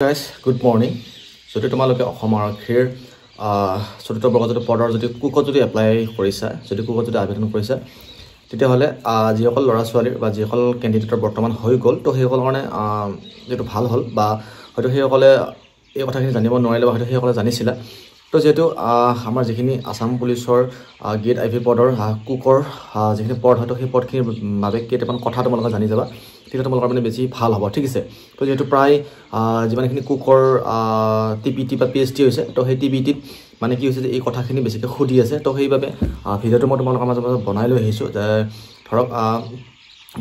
Guys, good morning. যদি তোমালোকে অসমৰ আৰক্ষীৰ চতুৰ্থ বৰ্গৰ পদৰ যদি কুকত যদি এপ্লাই কৰিছা যদি কুকত যদি আবেদন কৰিছা তেতিয়াহ'লে যিসকল ল'ৰা ছোৱালীৰ বা যিসকল কেণ্ডিডেটৰ বৰ্তমান হৈ গ'ল তো সেইসকলৰ কাৰণে যেটো ভাল হ'ল বা হয়তো সেইসকলে এই কথাখিনি জানিব নোৱাৰিলে বা হয়তো সেইসকলে জানিছিলা তো যেহেতু আমাৰ যিখিনি আসাম পুলিচৰ গেট আইভি পদৰ কুকৰ যিখিনি পদ হয়তো সেই পদখিনিৰ বাবে কেইটামান কথা তোমালোকে জানি যাবা ঠিক তোমালোকৰ মানে বেছি ভাল হ'ব ঠিক আছে তো যেহেতু প্ৰায় যিমানখিনি কুকৰ টিপিটি বা পিএইচডি হৈছে তো সেই টিপিটিত মানে কি হৈছে যে এই কথাখিনি বেছিকৈ সুধি আছে তো সেইবাবে ভিডিঅ'টো মই তোমালোকৰ মাজত বনাই লৈ আহিছোঁ যে ধৰক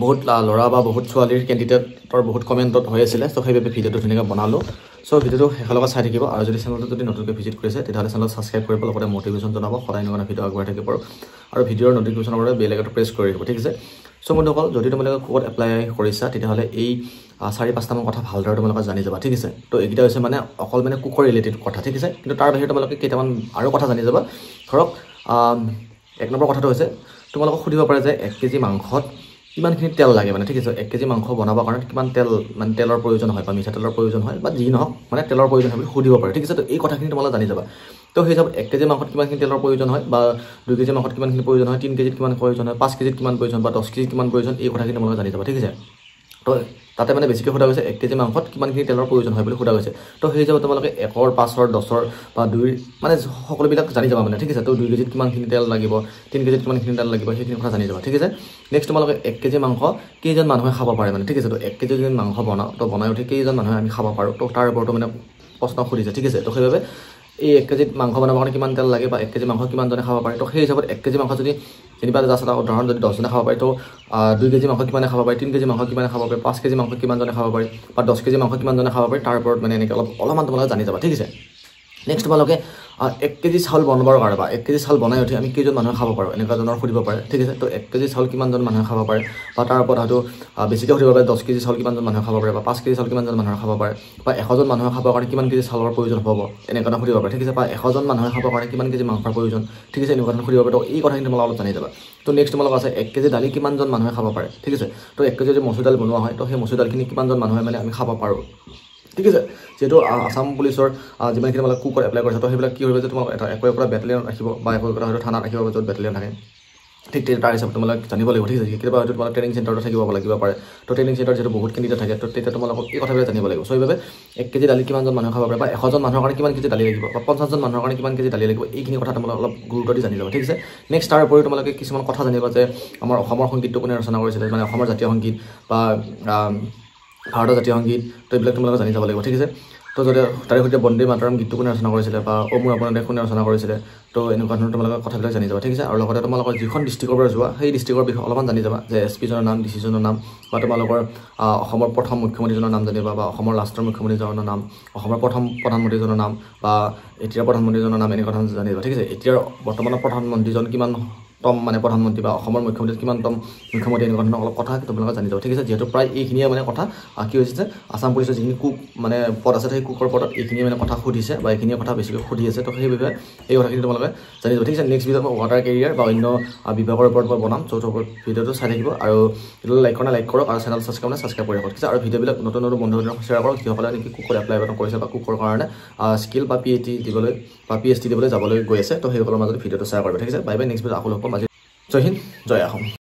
বহুত ল'ৰা বা বহুত ছোৱালীৰ কেণ্ডিডেটৰ বহুত কমেণ্টত হৈ আছিলে তো সেইবাবে ভিডিঅ'টো ধুনীয়াকৈ বনালোঁ সো ভিডিঅ'টো শেষলৈকে চাই থাকিব আৰু যদি চেনেলটো যদি নতুনকৈ ভিজিট কৰিছে তেতিয়াহ'লে চেনেলটো ছাবস্ক্ৰাইব কৰিব লগতে মটিভেশ্যন জনাব সদায় এনেকুৱা ভিডিঅ' আগবঢ়াই থাকিব আৰু ভিডিঅ'ৰ নটিফিকেশ্যনৰ বাবে বেল আইকনটো প্ৰেছ কৰি দিব ঠিক আছে সো বন্ধুসকল যদি তোমালোকে কুকত এপ্লাই কৰিছা তেতিয়াহ'লে এই 4-5টামান কথা ভালদৰে তোমালোকে জানি যাবা ঠিক আছে তো এইকেইটা হৈছে মানে অকল মানে কুকৰ ৰিলেটেড কথা ঠিক আছে কিন্তু তাৰ বাহিৰে তোমালোকে কেইটামান আৰু কথা জানি যাবা ধৰক 1 নম্বৰ কথাটো হৈছে তোমালোকক সুধিব পাৰে যে 1 কেজি মাংসত কিমানখিনি তেল লাগে মানে ঠিক আছে 1 কেজি মাংস বনাবৰ কাৰণে কিমান তেল মানে তেলৰ প্ৰয়োজন হয় বা মিঠাতেলৰ প্ৰয়োজন হয় বা যি নহওক মানে তেলৰ প্ৰয়োজন হয় বুলি সুধিব পাৰে ঠিক আছে তো এই কথাখিনি তোমালোকে জানি যাবা তো সেই হিচাপত 1 কেজি মাংসত কিমানখিনি তেলৰ প্ৰয়োজন হয় বা 2 কেজি মাংসত কিমানখিনি প্ৰয়োজন হয় 3 কেজিত কিমান প্ৰয়োজন হয় 5 কেজিত কিমান প্ৰয়োজন বা 10 কেজিত কিমান প্ৰয়োজন এই কথাখিনি তোমালোকে জানি যাবা ঠিক আছে তো তাতে মানে বেছিকৈ সোধা গৈছে 1 কেজি মাংসত কিমানখিনি তেলৰ প্ৰয়োজন হয় বুলি সোধা গৈছে তো সেই হিচাপত তোমালোকে 1ৰ 5ৰ 10ৰ বা 2ৰ মানে সকলোবিলাক জানি যাবা মানে ঠিক আছে তো 2 কেজিত কিমানখিনি তেল লাগিব 3 কেজিত কিমানখিনি তেল লাগিব সেইখিনি কথা জানি যাবা ঠিক আছে নেক্সট তোমালোকে 1 কেজি মাংস কেইজন মানুহে খাব পাৰে মানে ঠিক আছে তো 1 কেজি যদি মাংস বনাও তো বনাই উঠি কেইজন মানুহে আমি খাব পাৰোঁ তো তাৰ ওপৰতো মানে প্ৰশ্ন সুধিছে ঠিক আছে তো সেইবাবে এই 1 কেজিত মাংস বনাবৰ কাৰণে কিমান তেল লাগে বা 1 কেজি মাংস কিমানজনে খাব পাৰে তো সেই হিচাপত 1 কেজি মাংস যদি যেনিবা জাষ্ট এটা উদাহৰণ যদি 10জনে খাব পাৰে তো 2 কেজি মাংস কিমানে খাব পাৰে 3 কেজি মাংস কিমানে খাব পাৰে 5 কেজি মাংস কিমানজনে খাব পাৰে বা 10 কেজি মাংস কিমানজনে খাব পাৰে তাৰ ওপৰত মানে এনেকৈ অলপমান তোমালোকে জানি যাবা ঠিক আছে নেক্সট তোমালোকে 1 কেজি চাউল বনাবৰ কাৰণে বা 1 কেজি চাউল বনাই উঠি আমি কেইজন মানুহে খাব পাৰোঁ এনেকুৱা ধৰণৰ সুধিব পাৰে ঠিক আছে তো 1 কেজি চাউল কিমানজন মানুহে খাব পাৰে বা তাৰ ওপৰত হয়তো বেছিকৈ সুধিব পাৰে 10 কেজি চাউল কিমানজন মানুহে খাব পাৰে বা 5 কেজি চাউল কিমানজন মানুহে খাব পাৰে বা 100জন মানুহে খাবৰ কাৰণে কিমান কেজি চাউলৰ প্ৰয়োজন হ'ব এনেকুৱা ধৰণৰ সুধিব পাৰে ঠিক আছে বা 100জন মানুহে খাবৰ কাৰণে কিমান কেজি মাংসৰ প্ৰয়োজন ঠিক আছে এনেকুৱা ধৰণৰ সুধিব পাৰে তো এই কথাখিনি তোমালোকে অলপ জানি যাবা তো নেক্সট তোমালোক আছে 1 কেজি দালি কিমানজন মানুহে খাব পাৰে ঠিক আছে তো 1 কেজি যদি মচুৰ দাল বনোৱা হয় তো সেই মচুৰ দালখিনি কিমানজন মানুহে মানে আমি খাব পাৰোঁ ঠিক আছে যেহেতু আসাম পুলিচৰ যিমানখিনি তোমালোকে কুকত এপ্লাই কৰিছা তো সেইবিলাক কি হ'ব যে তোমালোকে এটা একো বেটেলিয়ন ৰাখিব বা একো হয়তো থানাত ৰাখিব য'ত বেটেলিয়ন থাকে ঠিক তাৰ হিচাপত তোমালোকে জানিব লাগিব ঠিক আছে কেতিয়াবা হয়তো তোমালোকে ট্ৰেইনিং চেণ্টাৰটো থাকিব লাগিব পাৰে তো ট্ৰেইনিং চেণ্টাৰ যিহেতু বহুত কেণ্ডিডেট থাকে তো তেতিয়া তোমালোকক এই কথাবিলাক জানিব লাগিব চ' সেইবাবে 1 কেজি দালি কিমানজন মানুহে খাব পাৰে বা 100জন মানুহৰ কাৰণে কিমান কেজি দালি লাগিব বা 50জন মানুহৰ কাৰণে কিমান কেজি দালি লাগিব এইখিনি কথা তোমালোকে অলপ গুৰুত্ব দি জানি যাব ঠিক আছে নেক্সট তাৰ উপৰি তোমালোকে কিছুমান কথা জানিবা যে আমাৰ অসমৰ সংগীতটো কোনে ৰচনা কৰিছিলে মানে অসমৰ জাতীয় সংগীত বা ভাৰতৰ জাতীয় সংগীত তো এইবিলাক তোমালোকে জানি যাব লাগিব ঠিক আছে তো যদি তাৰে সৈতে বন্দে মাতৰম গীতটো কোনে ৰচনা কৰিছিলে বা অ মোৰ আপোনাৰ দেশ কোনে ৰচনা কৰিছিলে তো এনেকুৱা ধৰণৰ তোমালোকে কথাবিলাক জানি যাবা ঠিক আছে আৰু লগতে তোমালোকৰ যিখন ডিষ্ট্ৰিক্টৰ পৰা যোৱা সেই ডিষ্ট্ৰিক্টৰ বিষয়ে অলপমান জানি যাবা যে এছপিজনৰ নাম ডিচিজনৰ নাম বা তোমালোকৰ অসমৰ প্ৰথম মুখ্যমন্ত্ৰীজনৰ নাম জানিবা বা অসমৰ লাষ্টৰ মুখ্যমন্ত্ৰীজনৰ নাম অসমৰ প্ৰথম প্ৰধানমন্ত্ৰীজনৰ নাম বা এতিয়াৰ প্ৰধানমন্ত্ৰীজনৰ নাম এনেকুৱা ধৰণৰ জানিবা ঠিক আছে এতিয়াৰ বৰ্তমানৰ প্ৰধানমন্ত্ৰীজন কিমান তম মানে প্ৰধানমন্ত্ৰী বা অসমৰ মুখ্যমন্ত্ৰী কিমানতম মুখ্যমন্ত্ৰী এনেকুৱা ধৰণৰ অলপ কথা তোমালোকে জানি যাব ঠিক আছে যিহেতু প্ৰায় এইখিনিয়ে মানে কথা কি হৈছে যে আসাম পুলিচৰ যিখিনি কুক মানে পদ আছে সেই কুকৰ পদত এইখিনিয়ে মানে কথা সুধিছে বা এইখিনিয়ে কথা বেছিকৈ সুধি আছে তো সেই বিষয়ে এই কথাখিনি তোমালোকে জানি যাব ঠিক আছে নেক্সট ভিডিঅ'ত মই ৱাটাৰ কেৰিয়াৰ বা অন্য বিভাগৰ ওপৰত মই বনাম চ' ভিডিঅ'টো চাই থাকিব আৰু ভিডিঅ'টো লাইক কৰক আৰু চেনেল ছাবস্ক্ৰাইব কৰি ৰাখক ঠিক আছে আৰু ভিডিঅ'বিলাক নতুন বন্ধু শ্বেয়াৰ কৰক যিসকলে নেকি কুকৰ এপ্লাই কৰিছে বা কুকৰ কাৰণে স্কিল বা PhD দিবলৈ যাবলৈ গৈ আছে তো সেইসকলৰ মাজত ভিডিঅ'টো শ্বেয়াৰ কৰিব ঠিক আছে বাই বাই নেক্সট ভিডিঅ'ত আকৌ লগ পাম আজি জয় হিন্দ জয় অসম